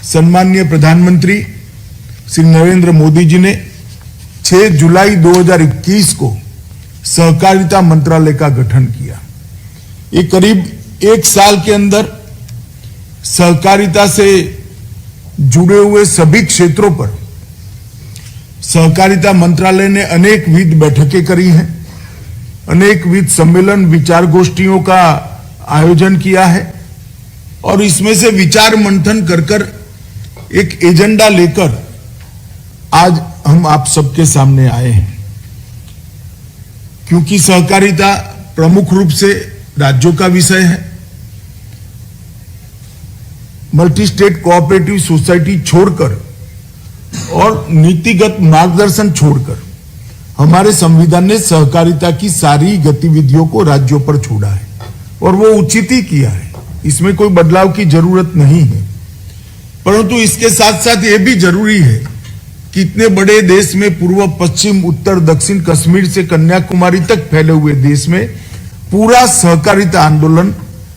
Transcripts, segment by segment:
सम्माननीय प्रधानमंत्री श्री नरेंद्र मोदी जी ने 6 जुलाई 2021 को सहकारिता मंत्रालय का गठन किया। ये करीब 1 साल के अंदर सहकारिता से जुड़े हुए सभी क्षेत्रों पर सहकारिता मंत्रालय ने अनेकविध बैठकें करी हैं, अनेकविध सम्मेलन विचार गोष्ठियों का आयोजन किया है और इसमें से विचार मंथन कर एक एजेंडा लेकर आज हम आप सबके सामने आए हैं। क्योंकि सहकारिता प्रमुख रूप से राज्यों का विषय है, मल्टी स्टेट कोऑपरेटिव सोसाइटी छोड़कर और नीतिगत मार्गदर्शन छोड़कर हमारे संविधान ने सहकारिता की सारी गतिविधियों को राज्यों पर छोड़ा है और वो उचित ही किया है, इसमें कोई बदलाव की जरूरत नहीं है। परंतु इसके साथ साथ ये भी जरूरी है कि इतने बड़े देश में पूर्व पश्चिम उत्तर दक्षिण कश्मीर से कन्याकुमारी तक फैले हुए देश में पूरा सहकारिता आंदोलन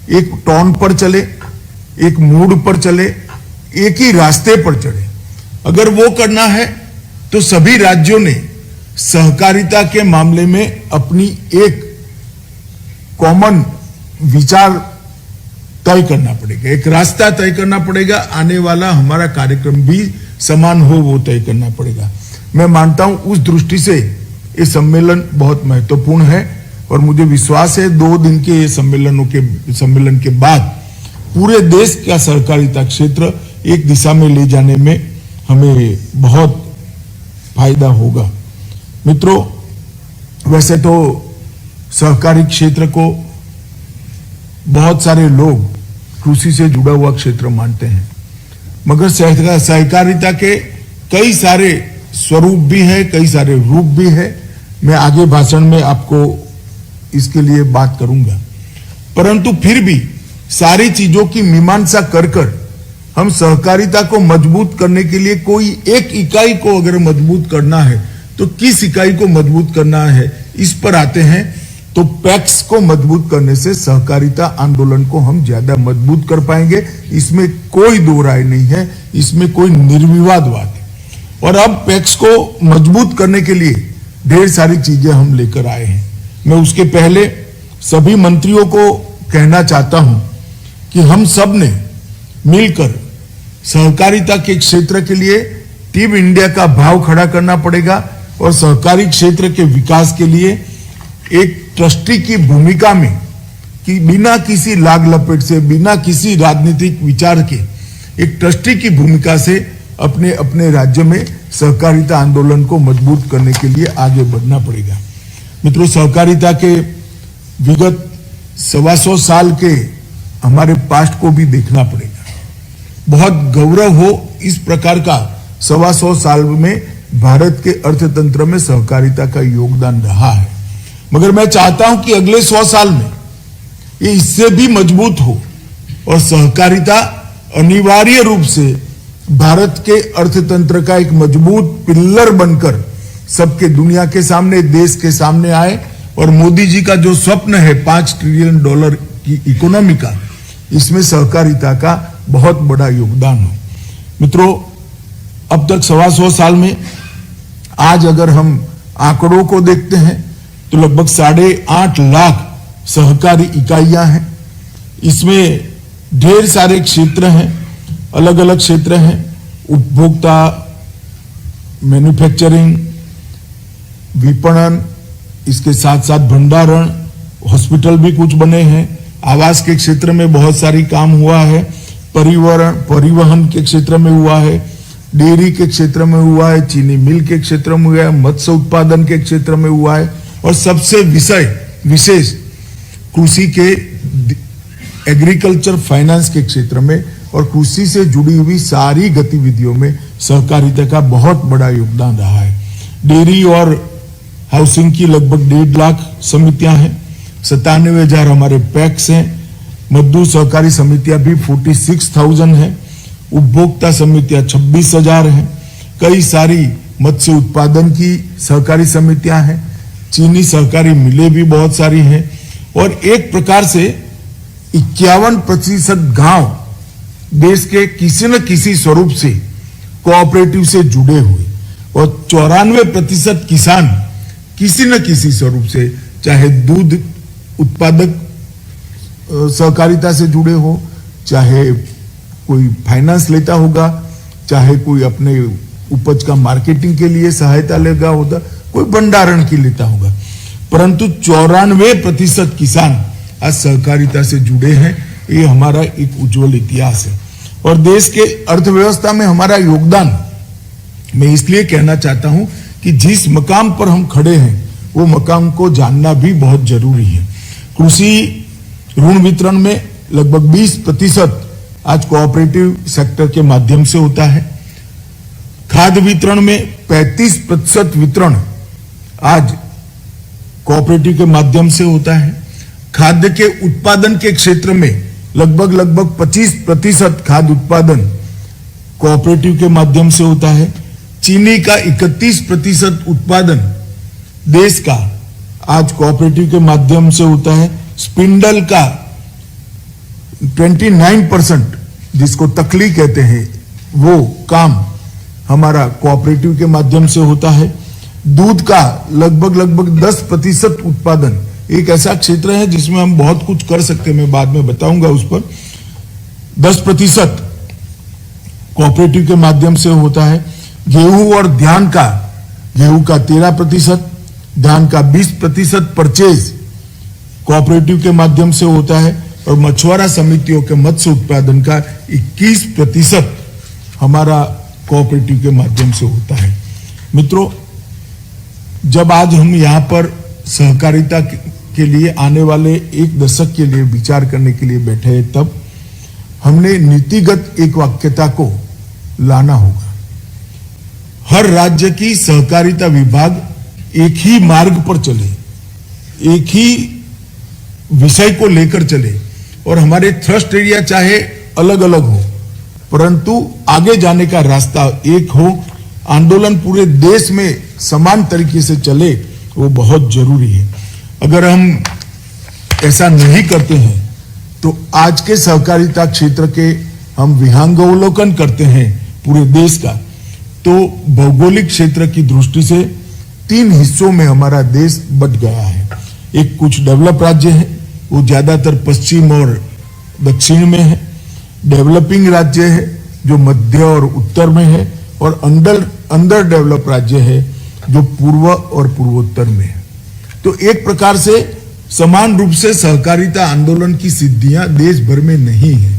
एक टोन पर चले, एक मूड पर चले, एक ही रास्ते पर चले। अगर वो करना है तो सभी राज्यों ने सहकारिता के मामले में अपनी एक कॉमन विचार तय करना पड़ेगा, एक रास्ता तय करना पड़ेगा। आने वाला हमारा कार्यक्रम भी समान हो वो तय करना पड़ेगा। मैं मानता हूं उस दृष्टि से ये सम्मेलन बहुत महत्वपूर्ण है और मुझे विश्वास है 2 दिन के ये सम्मेलन के बाद पूरे देश का सहकारिता क्षेत्र एक दिशा में ले जाने में हमें बहुत फायदा होगा। मित्रों, वैसे तो सहकारी क्षेत्र को बहुत सारे लोग कृषि से जुड़ा हुआ क्षेत्र मानते हैं, मगर सहकारिता के कई सारे स्वरूप भी हैं, कई सारे रूप भी है। मैं आगे भाषण में आपको इसके लिए बात करूंगा, परंतु फिर भी सारी चीजों की मीमांसा कर हम सहकारिता को मजबूत करने के लिए कोई एक इकाई को अगर मजबूत करना है तो किस इकाई को मजबूत करना है इस पर आते हैं। तो पैक्स को मजबूत करने से सहकारिता आंदोलन को हम ज्यादा मजबूत कर पाएंगे, इसमें कोई दो राय नहीं है, इसमें कोई निर्विवाद बात है। और अब पैक्स को मजबूत करने के लिए ढेर सारी चीजें हम लेकर आए हैं। मैं उसके पहले सभी मंत्रियों को कहना चाहता हूं कि हम सब ने मिलकर सहकारिता के क्षेत्र के लिए टीम इंडिया का भाव खड़ा करना पड़ेगा और सहकारी क्षेत्र के विकास के लिए एक ट्रस्टी की भूमिका में कि बिना किसी लाग लपेट से, बिना किसी राजनीतिक विचार के एक ट्रस्टी की भूमिका से अपने अपने राज्य में सहकारिता आंदोलन को मजबूत करने के लिए आगे बढ़ना पड़ेगा। मित्रों, सहकारिता के विगत 125 साल के हमारे पास्ट को भी देखना पड़ेगा। बहुत गौरव हो इस प्रकार का 125 साल में भारत के अर्थतंत्र में सहकारिता का योगदान रहा है, मगर मैं चाहता हूं कि अगले 100 साल में ये इससे भी मजबूत हो और सहकारिता अनिवार्य रूप से भारत के अर्थतंत्र का एक मजबूत पिल्लर बनकर सबके दुनिया के सामने, देश के सामने आए। और मोदी जी का जो स्वप्न है $5 ट्रिलियन की इकोनॉमी का, इसमें सहकारिता का बहुत बड़ा योगदान हो। मित्रों, अब तक 125 साल में आज अगर हम आंकड़ों को देखते हैं तो लगभग 8.5 लाख सहकारी इकाइयां हैं। इसमें ढेर सारे क्षेत्र हैं, अलग अलग क्षेत्र हैं, उपभोक्ता, मैन्युफैक्चरिंग, विपणन, इसके साथ साथ भंडारण, हॉस्पिटल भी कुछ बने हैं, आवास के क्षेत्र में बहुत सारी काम हुआ है, परिवहन के क्षेत्र में हुआ है, डेयरी के क्षेत्र में हुआ है, चीनी मिल के क्षेत्र में हुआ है, मत्स्य उत्पादन के क्षेत्र में हुआ है और सबसे विशेष कृषि के एग्रीकल्चर फाइनेंस के क्षेत्र में और कृषि से जुड़ी हुई सारी गतिविधियों में सहकारिता का बहुत बड़ा योगदान रहा है। डेयरी और हाउसिंग की लगभग 1.5 लाख समितियां हैं, 97,000 हमारे पैक्स हैं, मजदूर सहकारी समितियां भी 46,000 हैं, उपभोक्ता समितियां 26,000 हैं, कई सारी मत्स्य उत्पादन की सहकारी समितियां हैं, चीनी सहकारी मिलें भी बहुत सारी हैं और एक प्रकार से 51% गांव देश के किसी न किसी स्वरूप से कोऑपरेटिव से जुड़े हुए और 94% किसान किसी न किसी स्वरूप से, चाहे दूध उत्पादक सहकारिता से जुड़े हो, चाहे कोई फाइनेंस लेता होगा, चाहे कोई अपने उपज का मार्केटिंग के लिए सहायता लेगा होगा, कोई भंडारण की लेता होगा, परंतु 94% किसान आज सहकारिता से जुड़े हैं। ये हमारा एक उज्जवल इतिहास है और देश के अर्थव्यवस्था में हमारा योगदान मैं इसलिए कहना चाहता हूं कि जिस मकाम पर हम खड़े हैं वो मकाम को जानना भी बहुत जरूरी है। कृषि ऋण वितरण में लगभग 20% आज कोऑपरेटिव सेक्टर के माध्यम से होता है। खाद्य वितरण में 35% वितरण आज कोऑपरेटिव के माध्यम से होता है। खाद्य के उत्पादन के क्षेत्र में लगभग 25% खाद्य उत्पादन कोऑपरेटिव के माध्यम से होता है। चीनी का 31% उत्पादन देश का आज कोऑपरेटिव के माध्यम से होता है। स्पिंडल का 29% जिसको तकली कहते हैं वो काम हमारा कोऑपरेटिव के माध्यम से होता है। दूध का लगभग 10% उत्पादन एक ऐसा क्षेत्र है जिसमें हम बहुत कुछ कर सकते हैं, मैं बाद में बताऊंगा उस पर। 10% कोऑपरेटिव के माध्यम से होता है। गेहूं और धान का 13%, धान का 20% परचेज कोऑपरेटिव के माध्यम से होता है और मछुआरा समितियों के मत्स्य उत्पादन का 21% हमारा कोऑपरेटिव के माध्यम से होता है। मित्रों, जब आज हम यहाँ पर सहकारिता के लिए आने वाले एक दशक के लिए विचार करने के लिए बैठे हैं, तब हमने नीतिगत एक वाक्यता को लाना होगा। हर राज्य की सहकारिता विभाग एक ही मार्ग पर चले, एक ही विषय को लेकर चले और हमारे थ्रस्ट एरिया चाहे अलग अलग हो परंतु आगे जाने का रास्ता एक हो। आंदोलन पूरे देश में समान तरीके से चले, वो बहुत जरूरी है। अगर हम ऐसा नहीं करते हैं तो आज के सहकारिता क्षेत्र के हम विहंगावलोकन करते हैं पूरे देश का, तो भौगोलिक क्षेत्र की दृष्टि से 3 हिस्सों में हमारा देश बट गया है। एक कुछ डेवलप राज्य है, वो ज्यादातर पश्चिम और दक्षिण में है। डेवलपिंग राज्य है जो मध्य और उत्तर में है और अंडर डेवलप राज्य है जो पूर्व और पूर्वोत्तर में है। तो एक प्रकार से समान रूप से सहकारिता आंदोलन की सिद्धियां देश भर में नहीं है।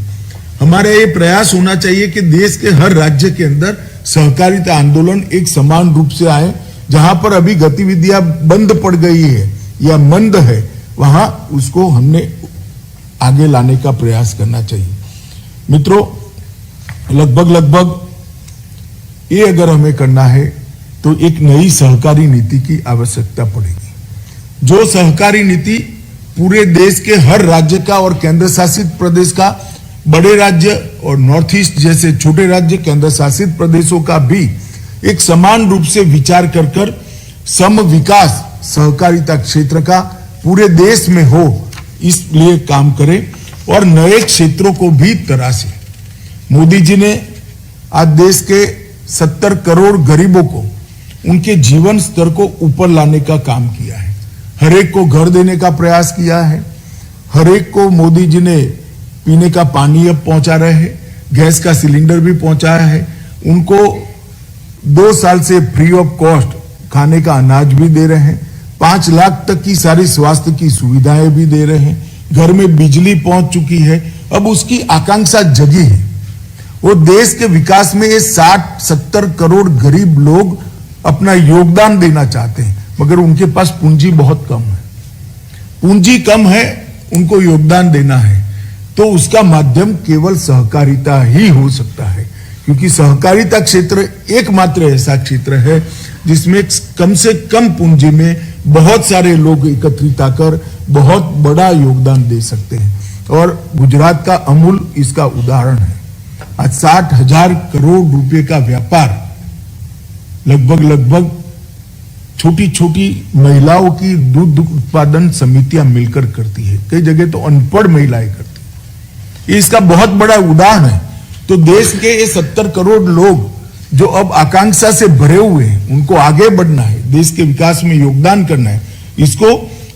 हमारा ये प्रयास होना चाहिए कि देश के हर राज्य के अंदर सहकारिता आंदोलन एक समान रूप से आए। जहां पर अभी गतिविधियां बंद पड़ गई है या मंद है, वहां उसको हमने आगे लाने का प्रयास करना चाहिए। मित्रों, लगभग ये अगर हमें करना है तो एक नई सहकारी नीति की आवश्यकता पड़ेगी। जो सहकारी नीति पूरे देश के हर राज्य का और केंद्र शासित प्रदेश का, बड़े राज्य और नॉर्थ ईस्ट जैसे छोटे राज्य केंद्र शासित प्रदेशों का भी एक समान रूप से विचार कर सम विकास सहकारिता क्षेत्र का पूरे देश में हो, इसलिए काम करें और नए क्षेत्रों को भी तराशें। मोदी जी ने आज देश के 70 करोड़ गरीबों को उनके जीवन स्तर को ऊपर लाने का काम किया है। हर एक को घर देने का प्रयास किया है। हर एक को मोदी जी ने पीने का पानी अब पहुंचा रहे हैं, गैस का सिलेंडर भी पहुंचाया है। उनको 2 साल से फ्री ऑफ कॉस्ट खाने का अनाज भी दे रहे हैं। 5 लाख तक की सारी स्वास्थ्य की सुविधाएं भी दे रहे हैं। घर में बिजली पहुंच चुकी है। अब उसकी आकांक्षा जगी है। वो देश के विकास में ये 60-70 करोड़ गरीब लोग अपना योगदान देना चाहते हैं, मगर उनके पास पूंजी बहुत कम है। पूंजी कम है, उनको योगदान देना है, तो उसका माध्यम केवल सहकारिता ही हो सकता है, क्योंकि सहकारिता क्षेत्र एकमात्र ऐसा क्षेत्र है जिसमें कम से कम पूंजी में बहुत सारे लोग एकत्रित आकर बहुत बड़ा योगदान दे सकते हैं। और गुजरात का अमूल इसका उदाहरण है। आज 60,000 करोड़ रुपए का व्यापार लगभग छोटी छोटी महिलाओं की दूध उत्पादन समितियां मिलकर करती है। कई जगह तो अनपढ़ महिलाएं करती है। इसका बहुत बड़ा उदाहरण है। तो देश के ये 70 करोड़ लोग जो अब आकांक्षा से भरे हुए हैं, उनको आगे बढ़ना है, देश के विकास में योगदान करना है, इसको